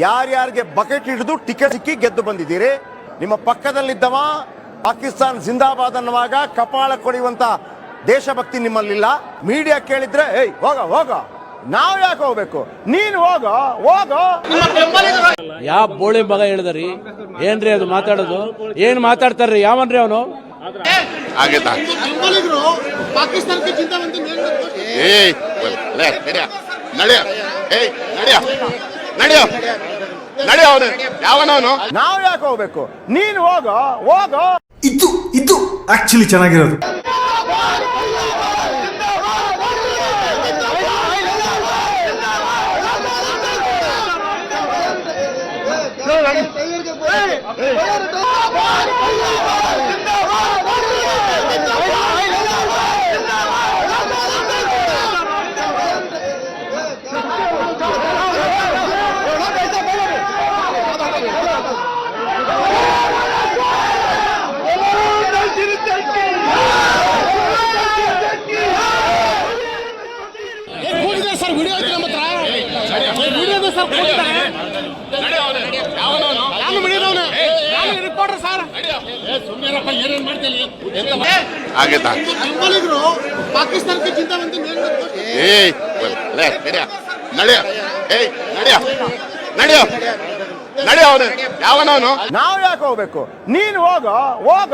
ಯಾರ್ಯಾರಿಗೆ ಬಕೆಟ್ ಹಿಡಿದು ಟಿಕೆಟ್ ಸಿಕ್ಕಿ ಗೆದ್ದು ಬಂದಿದ್ದೀರಿ. ನಿಮ್ಮ ಪಕ್ಕದಲ್ಲಿದ್ದವ ಪಾಕಿಸ್ತಾನ್ ಜಿಂದಾಬಾದ್ ಅನ್ನುವಾಗ ಕಪಾಳ ಕೊಡುವಂತ ದೇಶಭಕ್ತಿ ನಿಮ್ಮಲ್ಲಿಲ್ಲ. ಮೀಡಿಯಾ ಕೇಳಿದ್ರೆ ಏಯ್ ಹೋಗ ಹೋಗ, ನಾವ್ ಯಾಕೆ ಹೋಗ್ಬೇಕು, ನೀನು ಹೋಗ ಹೋಗ. ಯಾವ ಬೋಳಿ ಮಗ ಹೇಳಿದ್ರಿ ಏನ್ರಿ ಅದು ಮಾತಾಡೋದು? ಏನ್ ಮಾತಾಡ್ತಾರ್ರಿ? ಯಾವನ್ರಿ ಅವನು? ನಾವ್ ಯಾಕೆ ಹೋಗ್ಬೇಕು, ನೀನು ಹೋಗ ಹೋಗ. ಇದು ಆಕ್ಚುಲಿ ಚೆನ್ನಾಗಿರೋದು. ಸರ್ ವಿಡಿಯೋ ಐತೆ ನಮ್ಮ ಹತ್ರ. ವಿಡಿಯೋ ಇದೆ ಸರ್, ರಿಪೋರ್ಟರ್ ಸರ್. ಏನೇನ್ ಮಾಡ್ತೀವಿ ಬೆಂಬಲಿಗರು ಪಾಕಿಸ್ತಾನಕ್ಕೆ ಜಿಂದಾಬಾದ್ ನಾವ್ ಯಾಕೆ ಹೋಗ್ಬೇಕು, ನೀನು ಹೋಗ ಹೋಗ.